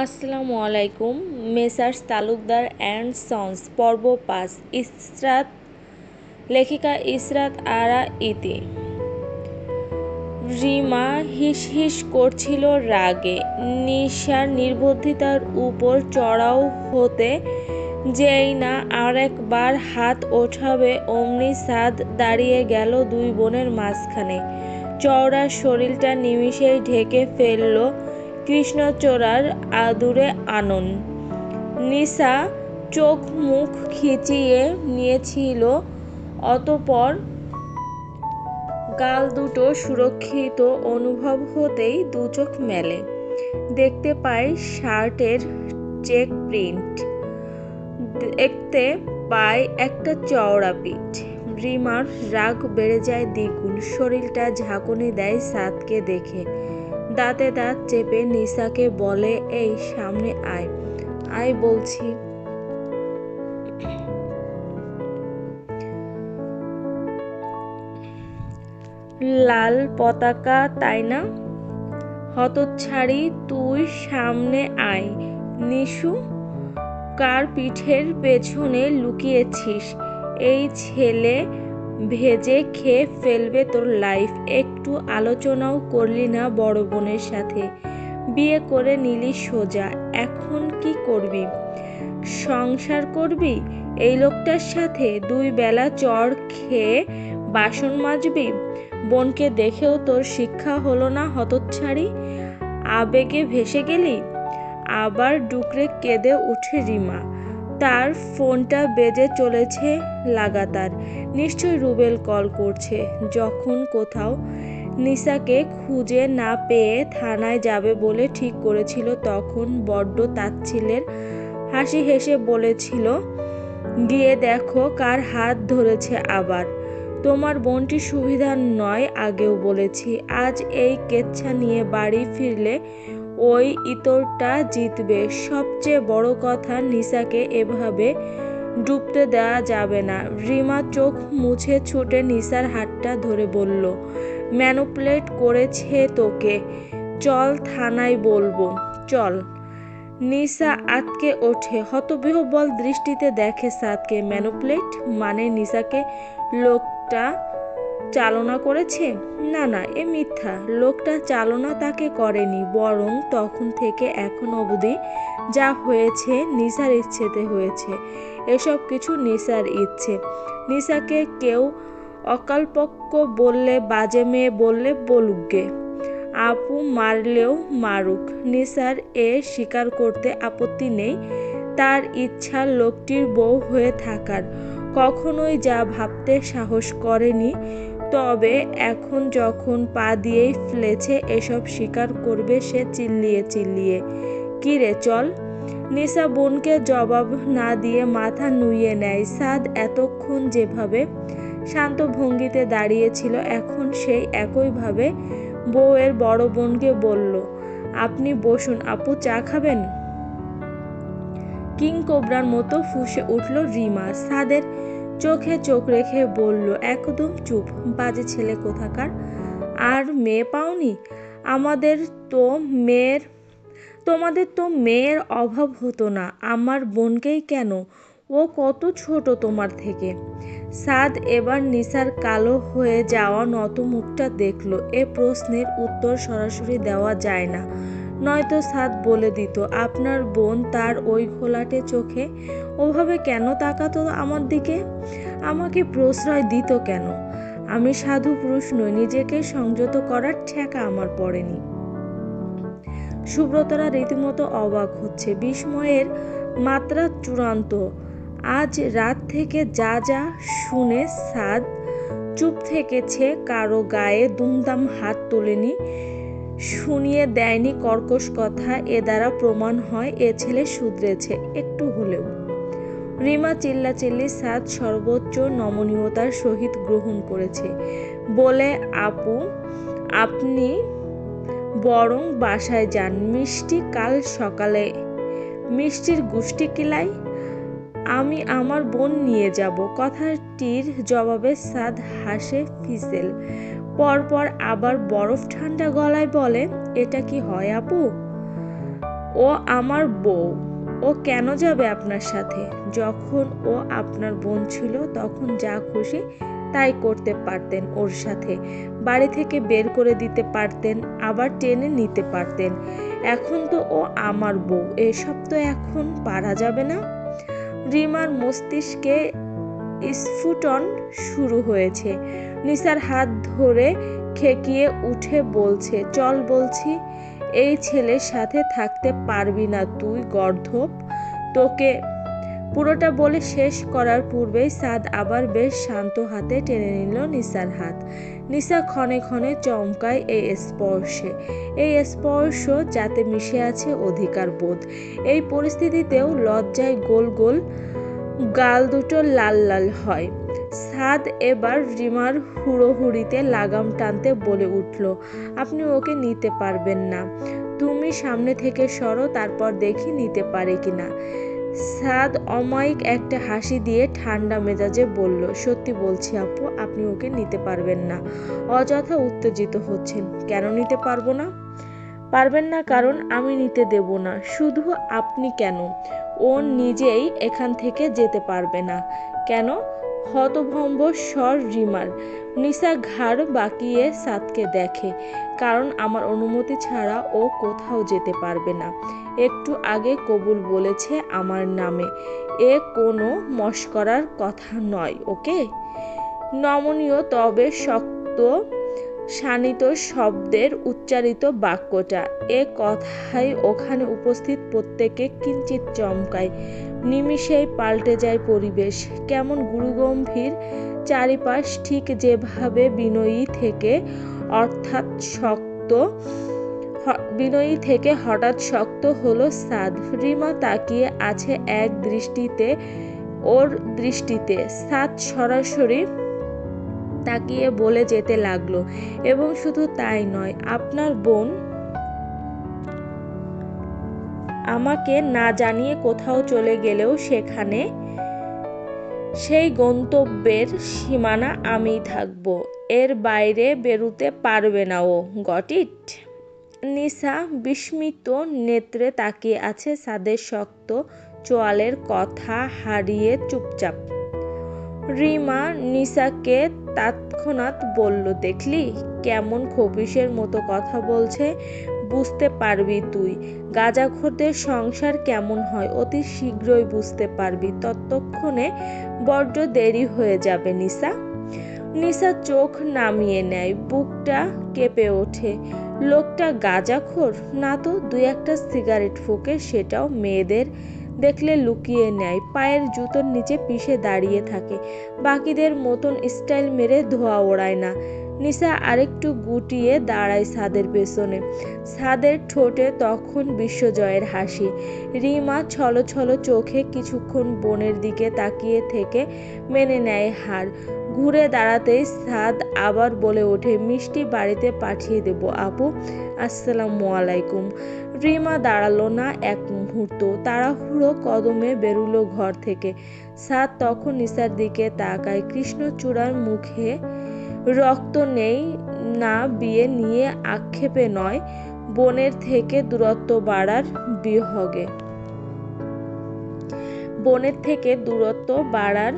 আসসালামু আলাইকুম। Messrs Talukdar and sons পর্ব ৫। ইসরাত, লেখিকা ইসরাত আরা ইতি। রিমা হিস হিস করছিল রাগে। নিশার নির্বুদ্ধিতার উপর চড়াও হতে যেই না আর একবার হাত ওঠাবে অমনি সাদ দাঁড়িয়ে গেল দুই বোনের মাঝখানে। চওড়া শরীরটা নিমিষেই ঢেকে ফেলল কৃষ্ণচূড়ার আদুরে আনন। নিশা চোখ মুখ খিচিয়ে নিয়েছিল, অতঃপর গাল দুটো সুরক্ষিত অনুভব হতেই দু চোখ মেলে। দেখতে পায় শার্টের চেক প্রিন্ট, দেখতে পায় একটা চওড়া পিঠ। রিমার রাগ বেড়ে যায় দ্বিগুণ। শরীরটা ঝাঁকুনি দেয় সাদকে দেখে। দাঁতে দাঁত চেপে নিশাকে বলে, এই সামনে আয়, আয় বলছি। লাল পতাকা তাই না? হতচ্ছাড়ি, তুই সামনে আয়। নিশু, কার পিঠের পেছনে লুকিয়েছিস? এই ছেলে ভেজে খেয়ে ফেলবে তোর লাইফ। একটু আলোচনাও করলি না বড় বোনের সাথে? বিয়ে করে নিলি সোজা, এখন কি করবি? সংসার করবি এই লোকটার সাথে? 2 বেলা চড় খেয়ে বাসন মাজবি? বোনকে দেখেও তোর শিক্ষা হলো না হতচ্ছাড়ি? আবেগে ভেসে গেলি? আবার ডুকরে কেঁদে ওঠে রিমা। তার ফোনটা বেজে চলেছে লাগাতার। নিশ্চয়ই রুবেল কল করছে। যখন কোথাও নিশাকে খুঁজে না পেয়ে থানায় যাবে বলে ঠিক করেছিল, তখন বড্ড তাচ্ছিল্যের হাসি হেসে বলেছিল, গিয়ে দেখো কার হাত ধরেছে আবার। তোমার বোনটি সুবিধা নয়, আগেও বলেছি। আজ এই কেচ্ছা নিয়ে বাড়ি ফিরলে ওই ইতরটা জিতবে। সবচেয়ে বড় কথা, নিশাকে এভাবে ডুবতে দেওয়া যাবে না। রিমা চোখ মুছে ছুটে নিশার হাতটা ধরে বলল, ম্যানুপুলেট করেছে তোকে, চল থানায় বলবো, চল। নিশা আঁতকে ওঠে। হতবিহ্বল দৃষ্টিতে দেখে সাদকে। ম্যানুপুলেট মানে নিশাকে লোকটা চালনা করেছে? না না, এ মিথ্যা। লোকটা চালনা তাকে করেনি, বরং তখন থেকে এখন অবধি যা হয়েছে নিশার ইচ্ছেতে হয়েছে। এসব কিছু নিশার ইচ্ছে। নিশাকে কেউ অকালপক্ষ বললে, বাজে মেয়ে বললে বলুকগে, আপু মারলেও মারুক, নিশার এ স্বীকার করতে আপত্তি নেই। তার ইচ্ছা লোকটির বউ হয়ে থাকার। কখনোই যা ভাবতে সাহস করেনি, তবে এখন যখন পা দিয়েই ফেলেছে এসব স্বীকার করবে সে চিল্লিয়ে চিল্লিয়ে। কি রে, চল। নিশা বোনকে জবাব না দিয়ে মাথা নুইয়ে নেয়। সাদ এতক্ষণ যেভাবে শান্ত ভঙ্গিতে দাঁড়িয়েছিল, এখন সেই একইভাবে বউয়ের বড় বোনকে বলল, আপনি বসুন আপু, চা খাবেন? কিংকোবরার মতো ফুঁসে উঠল রিমা। সাদের চোখে চোখ রেখে বলল, একদম চুপ, বাজে ছেলে কোথাকার। আর মেয়ে পাওনি? তোমাদের তো মেয়ের অভাব হতো না। আমার বোনকেই কেন? ও কত ছোট তোমার থেকে। সাদ এবার নিশার কালো হয়ে যাওয়া নত মুখটা দেখল। এ প্রশ্নের উত্তর সরাসরি দেওয়া যায় না, নয়তো সাদ বলে দিত, আপনার বোন তার ওই ঘোলাটে চোখে ওভাবে কেন তাকাতো আমার দিকে? আমাকে প্রশ্রয় দিত কেন? আমি সাধু পুরুষ নই, নিজেকে সংযত করার ঠেকা আমার পড়েনি। সুব্রতরা রীতিমতো অবাক হচ্ছে। বিস্ময়ের মাত্রা চূড়ান্ত। আজ রাত থেকে যা যা শুনে সাদ চুপ থেকেছে, কারো গায়ে দুমদাম হাত তোলেনি, শুনিয়ে দেয়নি কর্কশ কথা। এ দ্বারা প্রমাণ হয় এ ছেলে শুধরেছে একটু হলেও। রিমা চিল্লাচিল্লি সাদ সর্বোচ্চ নমনীয়তার সহিত গ্রহণ করেছে। বলে, আপু আপনি বরং বাসায় যান, মিষ্টি কাল সকালে। মিষ্টির গুষ্টি কিলাই? আমি আমার বোন নিয়ে যাব। কথাটির জবাবে সাদ হাসে ফিসেল। পরপর আবার বরফ ঠান্ডা গলায় বলে, এটা কি হয় আপু? ও আমার বউ, ও কেন যাবে আপনার সাথে? যখন ও আপনার বোন ছিল তখন যা খুশি তাই করতে পারতেন ওর সাথে, বাড়ি থেকে বের করে দিতে পারতেন, আবার টেনে নিতে পারতেন। এখন তো ও আমার বউ, এসব তো এখন পারা যাবে না। রিমার মস্তিষ্কে স্ফুটন শুরু হয়েছে। নিসার হাত ধরে খেকিয়ে উঠে বলছে, চল বলছি, এই ছেলের সাথে থাকতে পারবি না তুই গর্ধপ, তোকে। পুরোটা বলে শেষ করার পূর্বেই সাদ আবার বেশ শান্ত হাতে টেনে নিল নিসার হাত। নিসা ক্ষণে ক্ষণে চমকায় এই স্পর্শে, এই স্পর্শ যাতে মিশে আছে অধিকার বোধ। এই পরিস্থিতিতেও লজ্জায় গোল গোল গাল দুটো লাল লাল হয়। সাদ এবার রিমার হুড়োহুড়িতে লাগাম টানতে বলে উঠল, আপনি ওকে নিতে পারবেন না, তুমি সামনে থেকে সরো, তারপর দেখি নিতে পারে কিনা। সাদ অমায়িক একটা হাসি দিয়ে ঠান্ডা মেজাজে বলল, সত্যি বলছি আপু, আপনি ওকে নিতে পারবেন না। অযথা উত্তেজিত হচ্ছেন। কেন নিতে পারবো না? পারবেন না কারণ আমি নিতে দেব না। শুধু আপনি কেন, ও নিজেই এখান থেকে যেতে পারবে না। কেন? হতভম্ব স্বর রিমার। নিসা ঘাড় বাঁকিয়ে সাদকে দেখে। কারণ আমার অনুমতি ছাড়া ও কোথাও যেতে পারবে না। একটু আগে কবুল বলেছে আমার নামে, এ কোনো মশকরার কথা নয়। ওকে? নমনীয় তবে শক্ত শানিত শব্দের উচ্চারিত বাক্যটা, এ কথাই ওখানে উপস্থিত প্রত্যেকে কিঞ্চিত চমকায়। নিমিষেই পাল্টে যায় পরিবেশ, কেমন গুরুগম্ভীর চারিপাশ। ঠিক যেভাবে বিনয়ী থেকে হঠাৎ শক্ত হলো সাদ। রিমা তাকিয়ে আছে এক দৃষ্টিতে ওর দৃষ্টিতে। সাদ সরাসরি তাকিয়ে বলে যেতে লাগলো, এবং শুধু তাই নয়, আপনার বোন আমাকে না জানিয়ে কোথাও চলে গেলেও সেখানে সেই গন্তব্যের সীমানা আমিই থাকবো, এর বাইরে বেরুতে পারবে না ও। Got it? নিসা বিস্মিত নেত্রে তাকিয়ে আছে সাদের শক্ত চোয়ালের কথা হারিয়ে চুপচাপ। রিমা নিসাকে তৎক্ষণাৎ বলল, দেখলি কেমন খবিশের মতো কথা বলছে, বুঝতে পারবি তুই। গাঁজাখোরদের সংসার কেমন হয় অতি শীঘ্রই বুঝতে পারবি, ততক্ষণে বড্ড দেরি হয়ে যাবে। নিসা চোখ নামিয়ে নেয়, বুকটা কেঁপে ওঠে। লোকটা গাঁজাখোর না তো, দুই একটা সিগারেট ফুঁকে, সেটাও মেয়েদের দেখলে লুকিয়ে নেয়, পায়ের জুতোর নিচে পিষে দাঁড়িয়ে থাকে, বাকিদের মতন স্টাইল মেরে ধোয়া ওড়ায় না। নিসা আরেকটু গুটিয়ে দাঁড়ায় সাদের পেছনে। সাদের ঠোঁটে তখন বিশ্বজয়ের হাসি। রিমা ছলো ছলো চোখে কিছুক্ষণ বোনের দিকে তাকিয়ে থেকে মেনে নেয় হার। ঘুরে দাঁড়াতেই সাদ আবার বলে ওঠে, মিষ্টি বাড়িতে পাঠিয়ে দেব আপু, আসসালামু আলাইকুম। রিমা দাঁড়ালো না এক মুহূর্ত, তাড়াহুড়ো কদমে বেরুলো ঘর থেকে। সাদ তখন নিসার দিকে তাকায়। কৃষ্ণচূড়ার মুখে রক্ত নেই না, বিয়ে নিয়ে আক্ষেপে নয়, বোনের থেকে দূরত্ব বাড়ার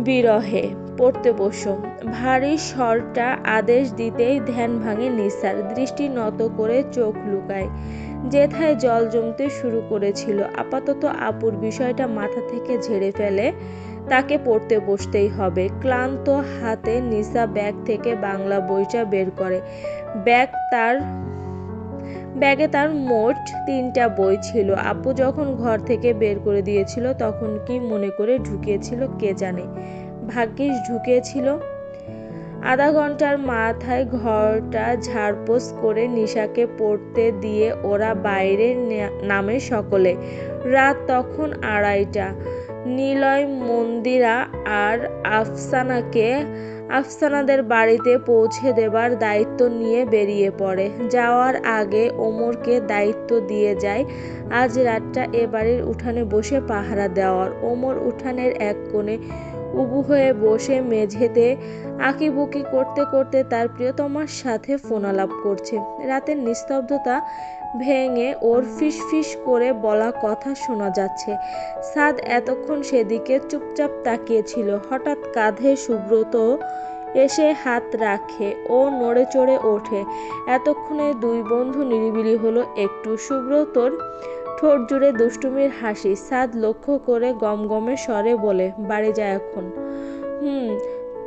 বিরহে। পড়তে বসো। ভারী স্বরটা আদেশ দিতেই ধ্যান ভাঙে নিসার। দৃষ্টি নত করে চোখ লুকায়। যেথায় জল জমতে শুরু করেছিল। আপাতত আপুর বিষয়টা মাথা থেকে ঝেড়ে ফেলে তাকে পড়তে বসতেই হবে। ক্লান্ত হাতে নিসা ব্যাগ থেকে বাংলা বইটা বের করে। ব্যাগে তার মোট 3টা বই ছিল। আপু যখন ঘর থেকে বের করে দিয়েছিল তখন কি মনে করে ঢুকিয়েছিল কে জানে, ভাগ্যিস ঢুকিয়েছিল। আধা ঘন্টার মাথায় ঘরটা ঝাড়পোছ করে নিশাকে পড়তে দিয়ে ওরা বাইরে নামে সকলে। রাত তখন 2:30। নিলয়, মন্দিরা আর আফসানাদের বাড়িতে পৌঁছে দেবার দায়িত্ব নিয়ে বেরিয়ে পড়ে। যাওয়ার আগে ওমরকে দায়িত্ব দিয়ে যায় আজ রাতটা এ বাড়ির উঠানে বসে পাহারা দেওয়ার। ওমর উঠানের এক কোণে উবু হয়ে বসে মেঝেতে আঁকিবুকি করতে করতে তার প্রিয়তমার সাথে ফোনালাপ করছে। রাতের নিস্তব্ধতা ভেঙে ওর ফিসফিস করে বলা কথা শোনা যাচ্ছে। সাদ এতক্ষণ সেদিকে চুপচাপ তাকিয়েছিল। হঠাৎ কাঁধে সুব্রত এসে হাত রাখে। ও নড়ে চড়ে ওঠে। এতক্ষণে দুই বন্ধু নিরিবিলি হলো একটু। সুব্রতর ঠোঁট জুড়ে দুষ্টুমির হাসি। সাদ লক্ষ্য করে গমগমে স্বরে বলে, বাড়ি যা এখন।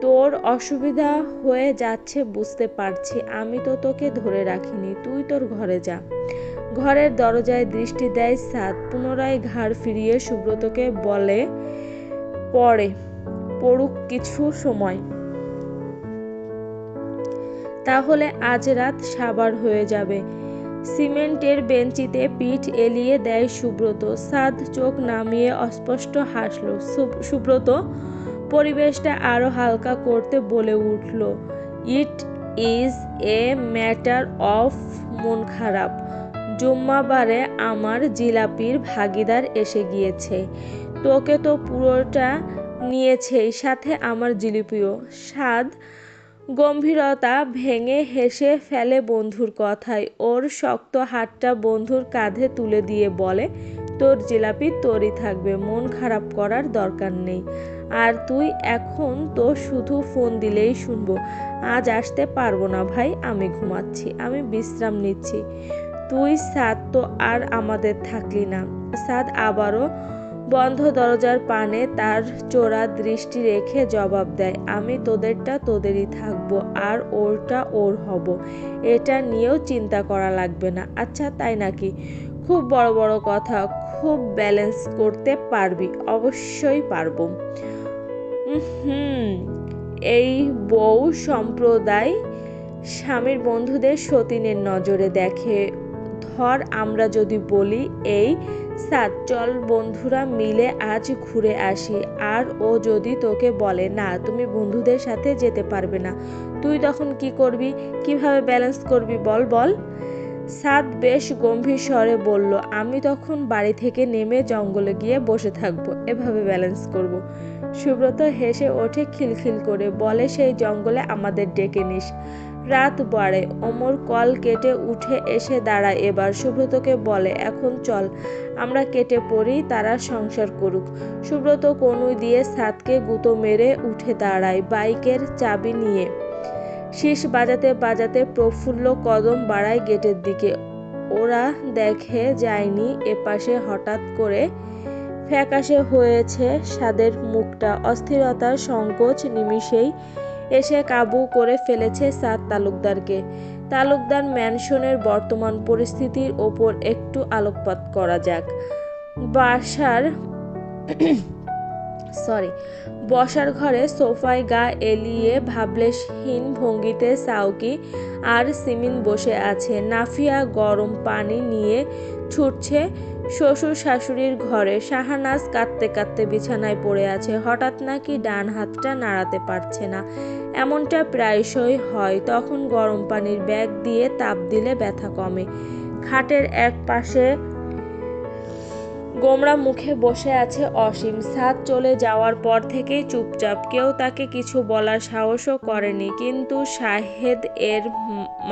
তোর অসুবিধা হয়ে যাচ্ছে বুঝতে পারছি। আমি তো তোকে ধরে রাখিনি। তুই তোর ঘরে যা। ঘরের দরজায় দৃষ্টি দেয় সাদ। পুনরায় ঘাড় ফিরিয়ে সুব্রতকে বলে, পড়ুক কিছু সময়, তাহলে আজ রাত সাবার হয়ে যাবে। সিমেন্টের বেঞ্চিতে পিঠ এলিয়ে দেয় সুব্রত। সাদ চোখ নামিয়ে অস্পষ্ট হাসল। সুব্রত পরিবেশটা আরো হালকা করতে বলে উঠল, it is a matter of মন খারাপ। জুম্মাবারে আমার জিলাপির ভাগিদার এসে গিয়েছে। তোকে তো পুরোটা নিয়েছেই, সাথে আমার জিলিপিও। সাদ গম্ভীরতা ভেঙে হেসে ফেলে বন্ধুর কথায়। ওর শক্ত হাতটা বন্ধুর কাঁধে তুলে দিয়ে বলে, তোর জিলাপি তোরই থাকবে, মন খারাপ করার দরকার নেই। আর তুই এখন তো শুধু ফোন দিলেই শুনবো। আজ আসতে পারবো না ভাই, আমি ঘুমাচ্ছি, আমি বিশ্রাম নিচ্ছি। তুই সাদ তো আর আমাদের থাকলি না। সাদ আবারও বন্ধ দরজার পানে তার চোরা দৃষ্টি রেখে জবাব দেয়, আমি তোদেরটা তোদেরই থাকবো, আর ওরটা ওর হব। এটা নিয়েও চিন্তা করা লাগবে না। আচ্ছা তাই নাকি? খুব বড় বড় কথা। খুব ব্যালেন্স করতে পারবি? অবশ্যই পারবো। এই বউ সম্প্রদায় স্বামীর বন্ধুদের সতীনের নজরে দেখে। ধর আমরা যদি বলি, এই সাদ চল বন্ধুরা মিলে আজ ঘুরে আসি, আর ও যদি তোকে বলে, না তুমি বন্ধুদের সাথে যেতে পারবে না, তুই তখন কি করবি? কিভাবে ব্যালেন্স করবি বল? সাদ বেশ গম্ভীর স্বরে বলল, আমি তখন বাড়ি থেকে নেমে জঙ্গলে গিয়ে বসে থাকবো, এভাবে ব্যালেন্স করব। সুব্রত হেসে ওঠে খিলখিল করে, বলে, সেই জঙ্গলে আমাদের ডেকে নিস। রাত বাড়ে। ওমর কল কেটে উঠে এসে দাঁড়ায় এবার। সুব্রতকে বলে, এখন চল আমরা কেটে পড়ি, তারা সংসার করুক। সুব্রত কনুই দিয়ে সাদকে গুঁতো মেরে উঠে দাঁড়ায় বাইকের চাবি নিয়ে। শীষ বাজাতে বাজাতে প্রফুল্ল কদম বাড়ায় গেটের দিকে। ওরা দেখে যায়নি এপাশে হঠাৎ করে ফ্যাকাশে হয়েছে সাদের মুখটা। অস্থিরতার সংকোচ নিমিষেই এসে কাবু করে ফেলেছে সাদ তালুকদারকে। তালুকদার ম্যানশনের বর্তমান পরিস্থিতির ওপর একটু আলোকপাত করা যাক। বসার ঘরে সোফায় গা এলিয়ে ভাবলেশহীন ভঙ্গিতে সাউকি আর সিমিন বসে আছে। নাফিয়া গরম পানি নিয়ে ছুটছে শ্বশুর শাশুড়ির ঘরে। শাহানাজ কাঁদতে কাঁদতে বিছানায় পড়ে আছে। হঠাৎ নাকি ডান হাতটা নাড়াতে পারছে না। এমনটা প্রায়শই হয়। তখন গরম পানির ব্যাগ দিয়ে তাপ দিলে ব্যথা কমে। খাটের এক পাশে গোমড়া মুখে বসে আছে অসীম। সাদ চলে যাওয়ার পর থেকেই চুপচাপ। কেউ তাকে কিছু বলার সাহসও করেনি। কিন্তু শাহেদ এর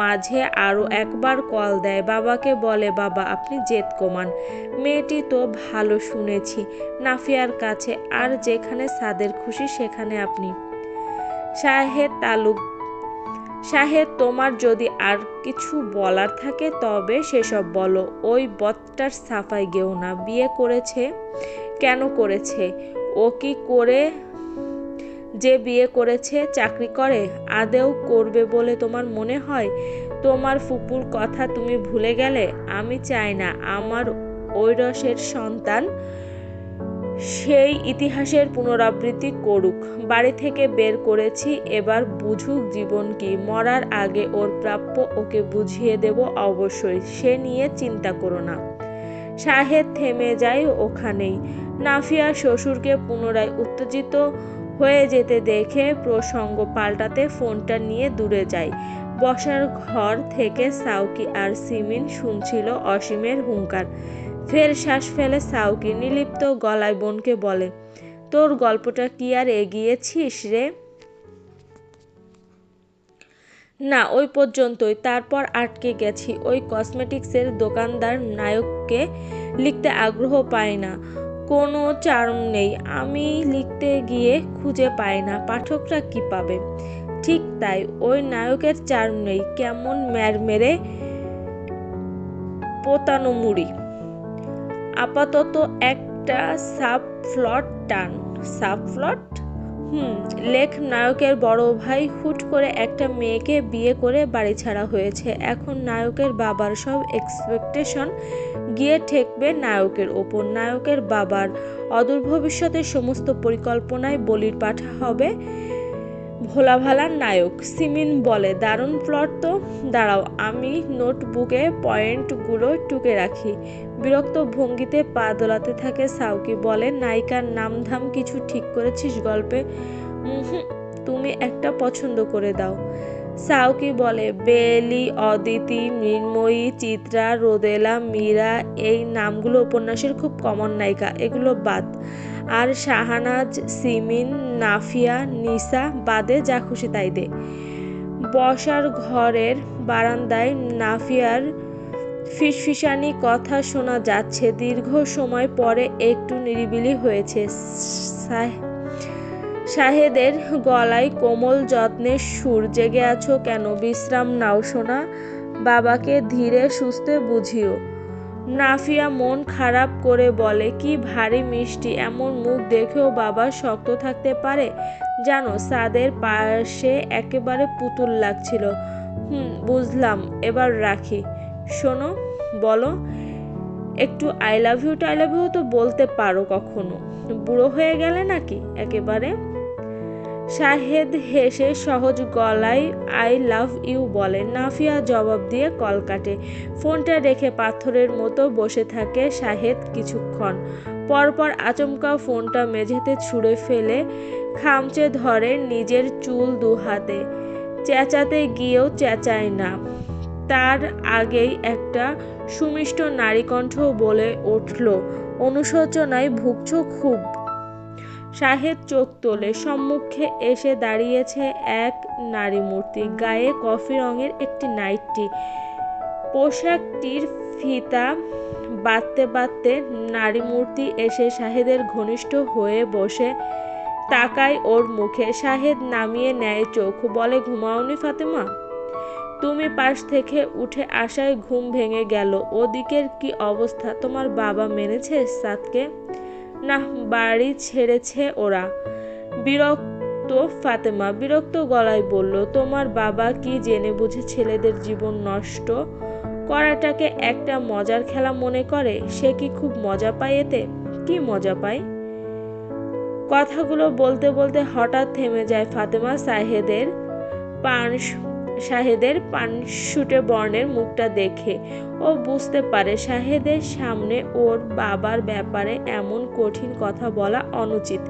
মাঝে আরও একবার কল দেয়। বাবাকে বলে, বাবা আপনি জেদ কমান, মেয়েটি তো ভালো শুনেছি নাফিয়ার কাছে, আর যেখানে সাদের খুশি সেখানে আপনি। শাহেদ তোমার যদি আর কিছু বলার থাকে তবে সেসব বলো। ওই বদটার সাফাই গেও না। বিয়ে করেছে কেন করেছে? ও কি করে যে বিয়ে করেছে চাকরি করে? আদেও করবে বলে তোমার মনে হয়? তোমার ফুপুর কথা তুমি ভুলে গেলে? আমি চাই না আমার ঐরসের সন্তান সেই ইতিহাসের পুনরাবৃত্তি করুক। বাড়ি থেকে বের করেছি, এবার বুঝুক জীবন কি। মরার আগে ওর প্রাপ্য ওকে বুঝিয়ে দেব অবশ্যই, সে নিয়ে চিন্তা করো না। শাহেদ থেমে যায় ওখানেই। নাফিয়া শ্বশুরকে পুনরায় উত্তেজিত হয়ে যেতে দেখে প্রসঙ্গ পাল্টাতে ফোনটা নিয়ে দূরে যায়। বসার ঘর থেকে সাউকি আর সিমিন শুনছিল অসীমের হুঙ্কার। ফের শ্বাস ফেলে সাউকি নির্লিপ্ত গলায় বোনকে বলে, তোর গল্পটা কি আর এগিয়েছিস রে? না, ওই পর্যন্তই। তারপর আটকে গেছি। ওই কসমেটিক্সের দোকানদার নায়ককে লিখতে আগ্রহ পায় না, কোনো চার্ম নেই। আমি লিখতে গিয়ে খুঁজে পাই না, পাঠকরা কি পাবে? ঠিক তাই, ওই নায়কের চার্ম নেই, কেমন ম্যারমেরে পোতানো মুড়ি। আপাতত একটা সাবপ্লট টান। সাবপ্লট? লেখ নায়কের বড় ভাই হুট করে একটা মেয়েকে বিয়ে করে বাড়ি ছাড়া হয়েছে। এখন নায়কের বাবার সব এক্সপেকটেশন গিয়ে ঠেকবে নায়কের ওপর। নায়কের বাবার অদূর ভবিষ্যতের সমস্ত পরিকল্পনায় বলির পাঠা হবে ভোলাভালার নায়ক। সিমিন বলে, দারুণ প্লট তো। দাঁড়াও, আমি নোটবুকে পয়েন্টগুলো টুকে রাখি। বিরক্ত ভঙ্গিতে পা দোলাতে থাকে সাউকি। বলে, নায়িকার নামধাম কিছু ঠিক করেছিস গল্পে? তুমি একটা পছন্দ করে দাও। সাউকি বলে, বেলি, অদিতি, মৃন্ময়ী, চিত্রা, রোদেলা, মীরা, এই নামগুলো উপন্যাসের খুব কমন নায়িকা, এগুলো বাদ। আর শাহানাজ, সিমিন, নাফিয়া, নিসা বাদে যা খুশি তাই দে। বসার ঘরের বারান্দায় নাফিয়ার ফিসফিসানি কথা শোনা যাচ্ছে। দীর্ঘ সময় পরে একটু নিরিবিলি হয়েছে। শাহেদের গলায় কোমল যত্নের সুর। জেগে আছো কেন? বিশ্রাম নাও সোনা, বাবাকে ধীরে সুস্থে বুঝিও। নাফিয়া মন খারাপ করে বলে, কি ভারী মিষ্টি, এমন মুখ দেখেও বাবা শক্ত থাকতে পারে। জানো, সাদের পাশে একেবারে পুতুল লাগছিল। বুঝলাম, এবার রাখি। শোনো, বলো একটু আই লাভ ইউ টাই লাভ ইউ তো বলতে পারো কখনো? বুড়ো হয়ে গেলে নাকি একেবারে? শাহেদ হেসে সহজ গলায় আই লাভ ইউ বলে। নাফিয়া জবাব দিয়ে কল কাটে। ফোনটা রেখে পাথরের মতো বসে থাকে শাহেদ কিছুক্ষণ। পরপর আচমকা ফোনটা মেঝেতে ছুঁড়ে ফেলে খামচে ধরে নিজের চুল দুহাতে। চেঁচাতে গিয়েও চেঁচায় না। তার আগেই একটা সুমিষ্ট নারীকণ্ঠ বলে উঠল, অনুশোচনায় ভুগছো খুব? শাহেদ চোখ তোলে। সম্মুখে এসে দাঁড়িয়েছে এক নারী মূর্তি। গায়ে কফি রঙের একটি নাইটি। পোশাকটির ফিতা বাঁধতে বাঁধতে নারী মূর্তি এসে শাহেদের ঘনিষ্ঠ হয়ে বসে তাকায় ওর মুখে। শাহেদ নামিয়ে নেয় চোখ। বলে, ঘুমাওনি ফাতেমা? তুমি পাশ থেকে উঠে আসায় ঘুম ভেঙে গেল। ওদিকের কি অবস্থা? তোমার বাবা মেনেছে সাদকে? না, বাড়ি ছেড়েছে ওরা। বিরক্ত ফাতেমা বিরক্ত গলায় বলল, তোমার বাবা কি জেনে বুঝে ছেলেদের জীবন নষ্ট করাটাকে একটা মজার খেলা মনে করে? সে কি খুব মজা পায় এতে? কি মজা পায়? কথাগুলো বলতে বলতে হঠাৎ থেমে যায় ফাতেমা। শাহেদের পানসুটে বর্ণের মুখটা দেখে ও বুঝতে পারে শাহেদের সামনে ওর বাবার ব্যাপারে এমন কঠিন কথা বলা অনুচিত।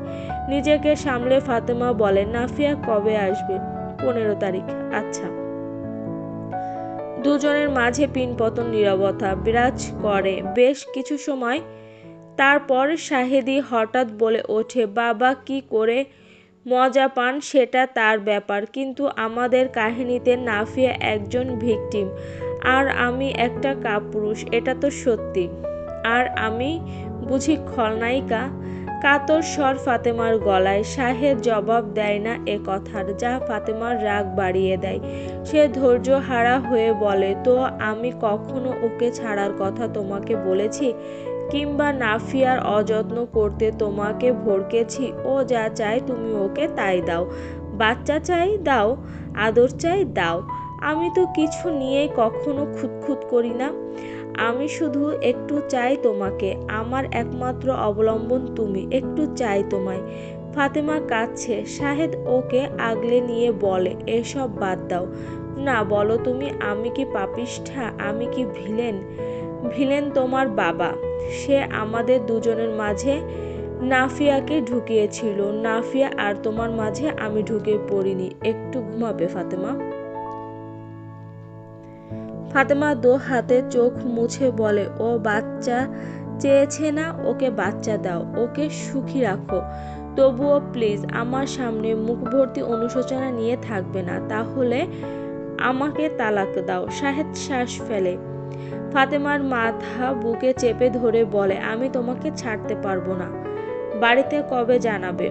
নিজেকে সামলে ফাতেমা বলে, নাফিয়া কবে আসবে? 15 তারিখ। আচ্ছা। দুজনের মাঝে পিনপতন নীরবতা বিরাজ করে বেশ কিছু সময়। তারপর শাহেদি হঠাৎ বলে ওঠে, বাবা কি করে মজা পান সেটা তার ব্যাপার, কিন্তু আমাদের কাহিনীতে নাফিয়া একজন ভিকটিম আর আমি একটা কাপুরুষ, এটা তো সত্যি। আর আমি বুঝি খলনায়িকা? কাতর স্বর ফাতেমার গলায়। শাহেদ জবাব দেয় না এ কথার, যা ফাতেমার রাগ বাড়িয়ে দেয়। সে ধৈর্য হারা হয়ে বলে, তো আমি কখনো ওকে ছাড়ার কথা তোমাকে বলেছি? কিংবা নাফিয়ার অযত্ন করতে তোমাকে ভড়কেছি? ও যা চায় তুমি ওকে তাই দাও। বাচ্চা চাই দাও, আদর চাই দাও। আমি তো কিছু নিয়েই কখনো খুঁতখুত করি না। আমি শুধু একটু চাই তোমাকে, আমার একমাত্র অবলম্বন তুমি, একটু চাই তোমায়। ফাতেমা কাঁদছে। শাহেদ ওকে আগলে নিয়ে বলে, এসব বাদ দাও না, বলো তুমি, আমি কি পাপিষ্ঠা? আমি কি ভিলেন? ভিলেন তোমার বাবা। সে আমাদের দুজনের মাঝে নাফিয়াকে ঢুকিয়েছিল। নাফিয়া আর তোমার মাঝে আমি ঢুকে পড়িনি। একটু ঘুমাবে ফাতেমা? ফাতেমা দো হাতে চোখ মুছে বলে, ও বাচ্চা চেয়েছে না, ওকে বাচ্চা দাও, ওকে সুখী রাখো। তবুও প্লিজ আমার সামনে মুখ ভর্তি অনুশোচনা নিয়ে থাকবে না, তাহলে আমাকে তালাক দাও। শাহেদ শ্বাস ফেলে। ফাতেমার মাথা বুকে চেপে ধরে বলে, আমি তোমাকে ছাড়তে পারবো না। বাড়িতে কবে জানাবে?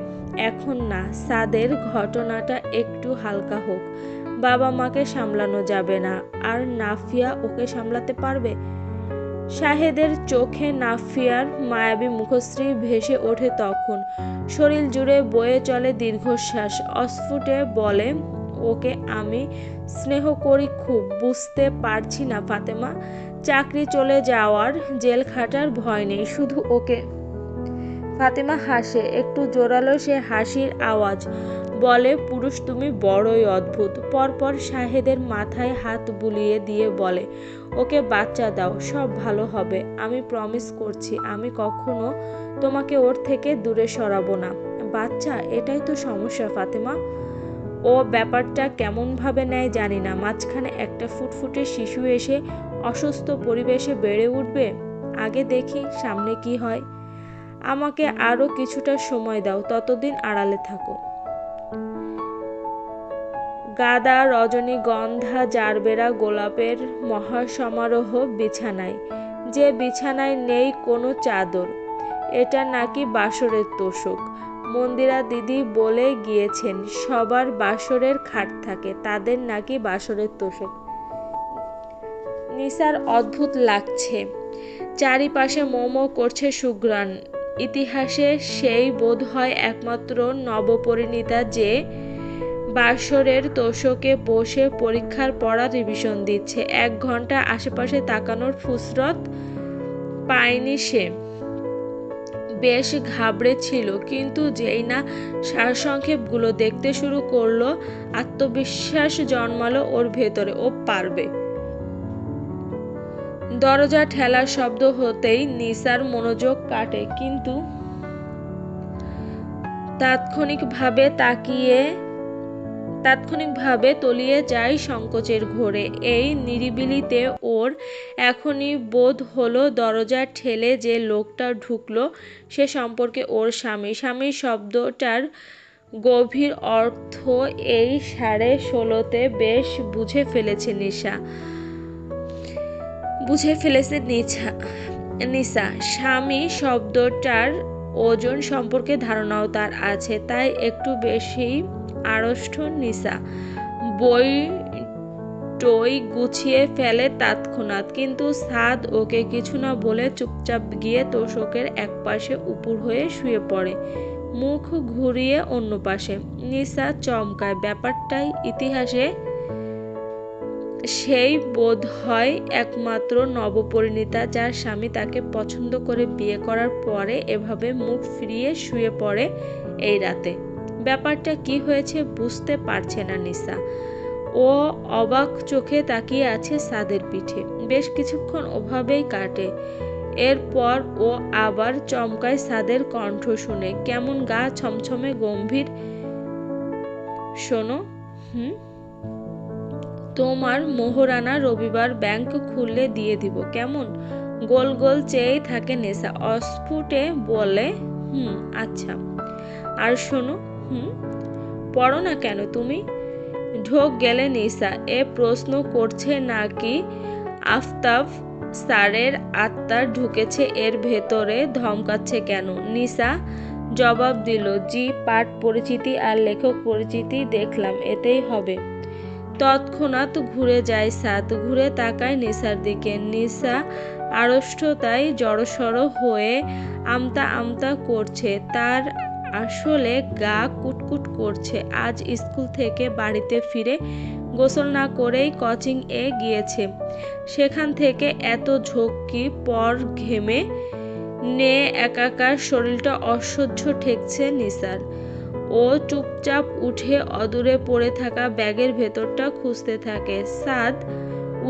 এখন না, সাদের ঘটনাটা একটু হালকা হোক। বাবা মাকে সামলানো যাবে না, আর নাফিয়া ওকে সামলাতে পারবে? শাহেদের চোখে নাফিয়ার মায়াবী মুখশ্রী ভেসে ওঠে তখন। শরীর জুড়ে বয়ে চলে দীর্ঘশ্বাস। অস্ফুটে বলে, ওকে আমি স্নেহ করি খুব। বুঝতে পারছি না ফাতেমা, চাকরি চলে যাওয়ার, জেল খাটার ভয় নেই, শুধু ওকে। ফাতেমা হাসে, একটু জোরালো সে হাসির আওয়াজ। বলে, পুরুষ তুমি বড়ই অদ্ভুত। পরপর শাহেদের মাথায় হাত বুলিয়ে দিয়ে বলে, ওকে বাচ্চা দাও, সব ভালো হবে। আমি প্রমিস করছি আমি কখনো তোমাকে ওর থেকে দূরে সরাবো না। বাচ্চা, এটাই তো সমস্যা ফাতেমা। ও ব্যাপারটা কেমনভাবে নেয় জানি না। মাঝখানে একটা ফুটফুটে শিশু এসে অসুস্থ পরিবেশে বেড়ে উঠবে। আগে দেখি সামনে কি হয়। আমাকে আরো কিছুটা সময় দাও, ততদিন আড়ালে থাকো। গাদা, রজনীগন্ধা, জারবেরা, গোলাপের মহাসমারোহ বিছানায়। যে বিছানায় নেই কোনো চাদর। এটা নাকি বাসরের তোশক। মন্দিরা দিদি বলে গিয়েছেন, সবার বাসরের খাট থাকে, তাদের নাকি বাসরের তোশক। নিসার অদ্ভুত লাগছে। চারিপাশে মোমো করছে সুঘ্রাণ। ইতিহাসে সেই বোধহয় একমাত্র নবপরিণীতা যে বাসরের তোশকে বসে পরীক্ষার পড়া রিভিশন দিচ্ছে। 1 ঘন্টা আশেপাশে তাকানোর ফুসরত পায়নি সে। বেশ ঘাবড়ে ছিল, কিন্তু যেই না সারসংক্ষেপগুলো দেখতে শুরু করলো, আত্মবিশ্বাস জন্মালো ওর ভেতরে। ও পারবে। দরজা ঠেলার শব্দ হতেই নিসার মনোযোগ কাটে, কিন্তু তাৎক্ষণিকভাবে তলিয়ে যায় সংকোচের ঘোরে। এই নিরিবিলিতে ওর এখনই বোধ হলো দরজা ঠেলে যে লোকটা ঢুকলো সে সম্পর্কে ওর স্বামী। স্বামী শব্দটার গভীর অর্থ এই 16:30-তে বেশ বুঝে ফেলেছে নিসা। স্বামী শব্দটার ওজন সম্পর্কে ধারণাও তার আছে, তাই একটু বেশি আড়ষ্ট নিসা। বই গুছিয়ে ফেলে তৎক্ষণাৎ, কিন্তু সাদ ওকে কিছু না বলে চুপচাপ গিয়ে তোশকের একপাশে উপুড় হয়ে শুয়ে পড়ে, মুখ ঘুরিয়ে অন্য পাশে। নিসা চমকায়। ব্যাপারটাই ইতিহাসে সেই বোধহয় একমাত্র নবপরিণীতা যার স্বামী তাকে পছন্দ করে বিয়ে করার পরে এভাবে মুখ ফিরিয়ে শুয়ে পড়ে এই রাতে। ব্যাপারটা কি হয়েছে বুঝতে পারছে না নিসা। ও অবাক চোখে তাকিয়ে আছে সাদের পিঠে। বেশ কিছুক্ষণ ওভাবেই কাটে। এরপর ও আবার চমকায় সাদের কণ্ঠ শুনে, কেমন গা ছমছমে গম্ভীর। শোনো, তোমার মোহরানা রবিবার ব্যাংক খুললে দিয়ে দিব, কেমন? গোল গোল চেয়েই থাকে নেশা। অস্ফুটে বলে, আচ্ছা। আর শোনো, পড়ো না কেন তুমি? ঢোক গেলে নিসা। এ প্রশ্ন করছে নাকি আফতাব স্যারের আত্মা ঢুকেছে এর ভেতরে, ধমকাচ্ছে কেন? নিসা জবাব দিল, জি, পাঠ পরিচিতি আর লেখক পরিচিতি দেখলাম, এতেই হবে। তৎক্ষণাৎ ঘুরে যায় সাদ, ঘুরে তাকায় নিসার দিকে। নিসা আড়ষ্টতায় জড়সড় হয়ে আমতা আমতা করছে। তার আসলে গা কুটকুট করছে। আজ স্কুল থেকে বাড়িতে ফিরে গোসল না করেই কোচিং এ গিয়েছে। সেখান থেকে এত ঝক্কি পর ঘেমে নে একাকার, শরীরটা অসহ্য ঠেকছে নিসার। ও চুপচাপ উঠে অদূরে পড়ে থাকা ব্যাগের ভেতরটা খুঁজতে থাকে। সাদ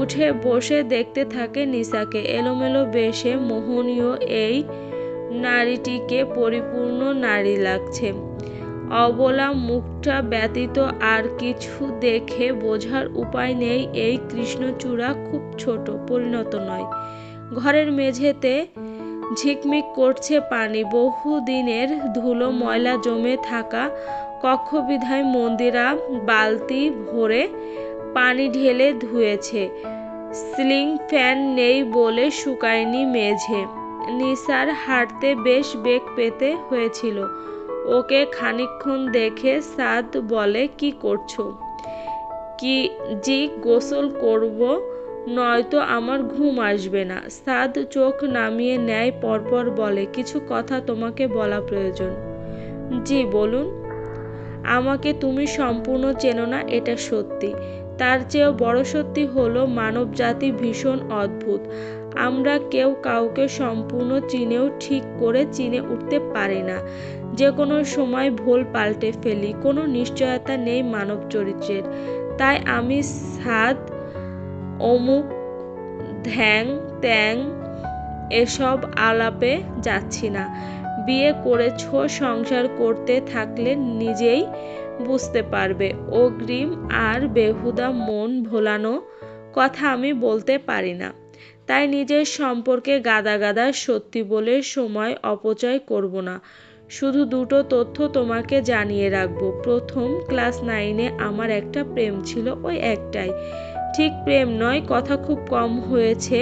উঠে বসে দেখতে থাকে নিসাকে। এলোমেলো বেশে মোহনীয় এই নারীটিকে পরিপূর্ণ নারী লাগছে। অবলা মুখটা ব্যতীত আর কিছু দেখে বোঝার উপায় নেই এই কৃষ্ণচূড়া খুব ছোট, পরিণত নয়। ঘরের মেঝেতে ঝিকমিক করছে পানি। বহুদিনের ধুলো ময়লা জমে থাকা কক্ষ বিধায় মন্দিরা বালতি ভরে পানি ঢেলে ধুয়েছে। সিলিং ফ্যান নেই বলে শুকায়নি মেঝে। নিসার হাঁটতে বেশ বেগ পেতে হয়েছিল। ওকে খানিকক্ষণ দেখে সাদ বলে, কি করছো? কি জি, গোসল করব, নয়তো আমার ঘুম আসবে না। সাদ চোখ নামিয়ে নেয়, পরপর বলে, কিছু কথা তোমাকে বলা প্রয়োজন। জি বলুন। আমাকে তুমি সম্পূর্ণ চেনো না, এটা সত্যি। তার চেয়েও বড় সত্যি হলো মানবজাতি ভীষণ অদ্ভুত। আমরা কেউ কাউকে সম্পূর্ণ চিনেও ঠিক করে চিনে উঠতে পারি না। যে কোনো সময় ভুল পাল্টে ফেলি। কোনো নিশ্চয়তা নেই মানব চরিত্রের। তাই আমি সাদ, অমুক, ধ্যাং ত্যাং এসব আলাপে যাচ্ছি না। বিয়ে করেছ, সংসার করতে থাকলে নিজেই বুঝতে পারবে। অগ্রিম আর বেহুদা মন ভোলানো কথা আমি বলতে পারি না। তাই নিজের সম্পর্কে গাদা গাদা সত্যি বলে সময় অপচয় করব না। শুধু দুটো তথ্য তোমাকে জানিয়ে রাখবো। প্রথম, ক্লাস 9-এ আমার একটা প্রেম ছিল, ওই একটাই। ঠিক প্রেম নয়, কথা খুব কম হয়েছে।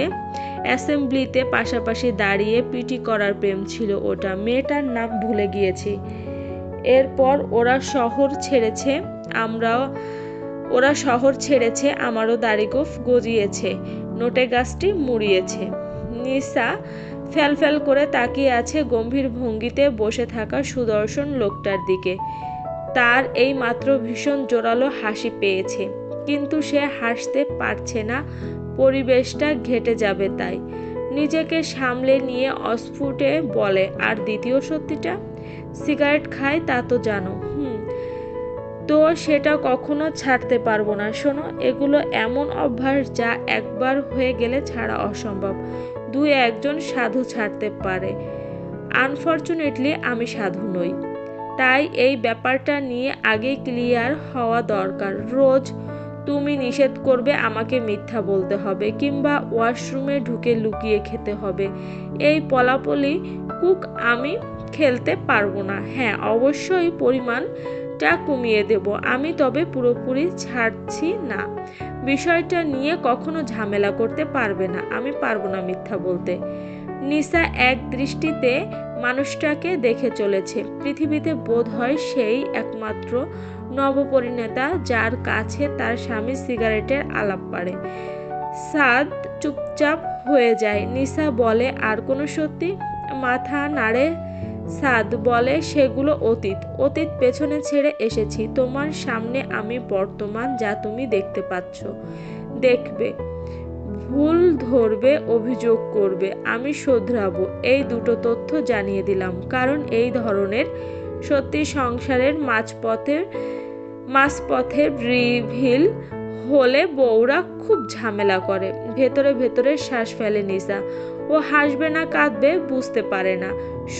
অ্যাসেম্বলিতে পাশাপাশি দাঁড়িয়ে পিটি করার প্রেম ছিল ওটা। মেয়েটার নাম ভুলে গিয়েছি। এরপর ওরা শহর ছেড়েছে, আমারও দাড়িগোঁফ গজিয়েছে, নোটে গাছটি মুড়িয়েছে। নিসা ফ্যালফ্যাল করে তাকিয়ে আছে গম্ভীর ভঙ্গিতে বসে থাকা সুদর্শন লোকটার দিকে। তার এই মাত্র ভীষণ জোরালো হাসি পেয়েছে, কিন্তু সে হাসতে পারছে না, পরিবেশটা ঘেটে যাবে তাই। নিজেকে সামলে নিয়ে অস্ফুটে বলে, আর দ্বিতীয় সত্যিটা? সিগারেট খায় তা তো জানো। তো সেটা কখনো ছাড়তে পারবো না। শোনো, এগুলো এমন অভ্যাস যা একবার হয়ে গেলে ছাড়া অসম্ভব। দুই একজন সাধু ছাড়তে পারে। আনফর্চুনেটলি আমি সাধু নই। তাই এই ব্যাপারটা নিয়ে আগেই ক্লিয়ার হওয়া দরকার। রোজ তুমি নিষেধ করবে আমাকে মিথ্যা বলতে হবে, কিংবা ওয়াশরুমে ঢুকে লুকিয়ে খেতে হবে। এই পলাপলি কুক আমি খেলতে পারবো না। হ্যাঁ, অবশ্যই পরিমাণটা কমিয়ে দেব আমি, তবে পুরোপুরি ছাড়ছি না। বিষয়টা নিয়ে কখনো ঝামেলা করতে পারবে না। আমি পারবো না মিথ্যা বলতে। নিসা এক দৃষ্টিতে মানুষটাকে দেখে চলেছে। পৃথিবীতে বোধ হয় সেই একমাত্র নবপরিণেতা যার কাছে তার স্বামী সিগারেটের আলাপ পারে। সাদ চুপচাপ হয়ে যায়। নিসা বলে, আর কোনো সত্যি? মাথা নাড়ে সাদ, বলে, সেগুলো অতীত পেছনে ছেড়ে এসেছি। তোমার সামনে আমি বর্তমান, যা তুমি দেখতে পাচ্ছ। দেখবে, ভুল ধরবে, অভিযোগ করবে, আমি শোধরাবো। এই দুটো তথ্য জানিয়ে দিলাম, কারণ এই ধরনের সত্যি সংসারের মাঝপথে রিভিল হলে বউরা খুব ঝামেলা করে। ভেতরে ভেতরে শ্বাস ফেলে নিসা। ও হাসবে না কাঁদবে বুঝতে পারে না।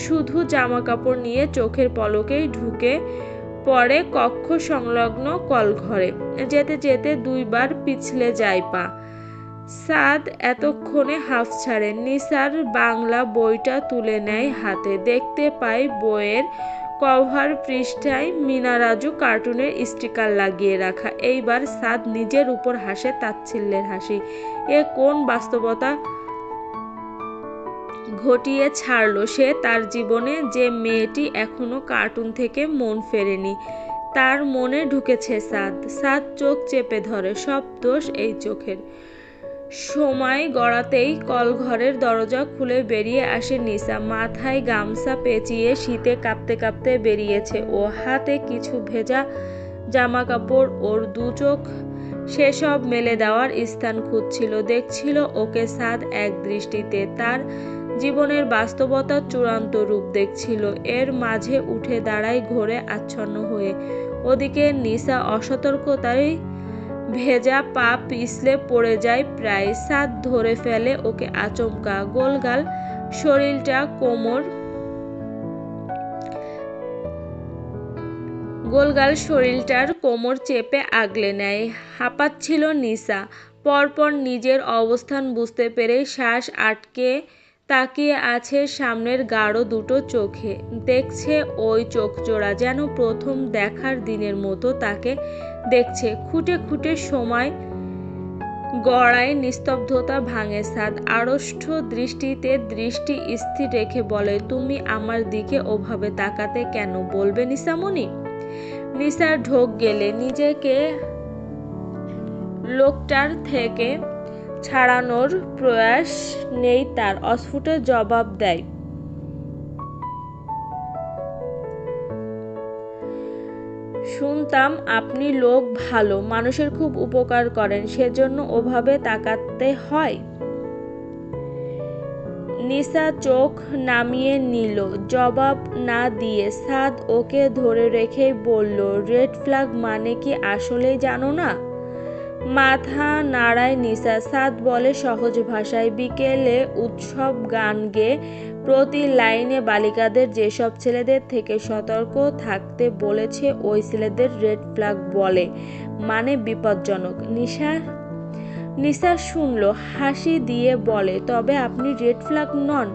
শুধু জামা কাপড় নিয়ে চোখের পলকেই ঢুকে পড়ে কক্ষ সংলগ্ন কলঘরে। যেতে যেতে দুইবার পিছলে যায় পা। সাদ এতক্ষণে হাঁফ ছাড়ে। নিসার বাংলা বইটা তুলে নেয় হাতে। দেখতে পায় বইয়ের কভার পৃষ্ঠায় মিনা রাজু কার্টুনের স্টিকার লাগিয়ে রাখা। এইবার সাদ নিজের উপর হাসে তাচ্ছিল্যের হাসি। এ কোন বাস্তবতা ঘটিয়ে ছাড়লো সে তার জীবনে, যে মেয়েটি এখনো কার্টুন থেকে মন ফেরেনি, তার মনে ঢুকেছে সাদ চোখ চেপে ধরে। সব দোষ এই চোখের। সময় গড়াতেই কলঘরের দরজা খুলে বেরিয়ে আসে নিসা। মাথায় গামছা পেঁচিয়ে শীতে কাঁপতে কাঁপতে বেরিয়েছে ও। হাতে কিছু ভেজা জামা কাপড়। ওর দু চোখ সেসব মেলে দেওয়ার স্থান খুঁজছিল। দেখছিল ওকে সাদ এক দৃষ্টিতে। তার জীবনের বাস্তবতার চূড়ান্ত রূপ দেখছিল। এর মাঝে উঠে দাঁড়ায় ঘোরে আচ্ছন্ন হয়ে। ওদিকে নিসা অসতর্কতায় ভেজা পা পিছলে পড়ে যায় প্রায়। সাদ ধরে ফেলে ওকে আচমকা। গোলগাল শরীরটার কোমর চেপে আগলে নেয়। হাঁপাচ্ছিল নিসা। পরপর নিজের অবস্থান বুঝতে পেরে শ্বাস আটকে তাকিয়ে আছে সামনের গাঢ় দুটো চোখে। দেখছে ওই চোখজোড়া যেন প্রথম দেখার দিনের মতো তাকে দেখছে। খুঁটে খুঁটে সময় গড়ায় নিস্তব্ধতা ভাঙে সাদ। আড়ষ্ট দৃষ্টিতে দৃষ্টি স্থির রেখে বলে, তুমি আমার দিকে ওভাবে তাকাতে কেন, বলবে নিশামণি? নিশার ঢোক গেলে নিজেকে লোকটার থেকে ছাড়ানোর প্রয়াস নেই তার। অস্ফুট জবাব দেয়, শুনতাম আপনি লোক ভালো, মানুষের খুব উপকার করেন, সেজন্য ওভাবে তাকাতে হয়? নিশা চোখ নামিয়ে নিল। জবাব না দিয়ে সাদ ওকে ধরে রেখেই বলল, রেড ফ্ল্যাগ মানে কি আসলেই জানো না? মাথা নাড়ায় নিশা। সাদ বলে সহজ ভাষায়, বিকেলে উৎসব গান গেয়ে প্রতি লাইনে বালিকাদের যেসব ছেলেদের থেকে সতর্ক থাকতে বলেছে ওই ছেলেদের রেড ফ্ল্যাগ বলে, মানে বিপজ্জনক। নিশা শুনল, হাসি দিয়ে বলে, তবে আপনি রেড ফ্ল্যাগ নন?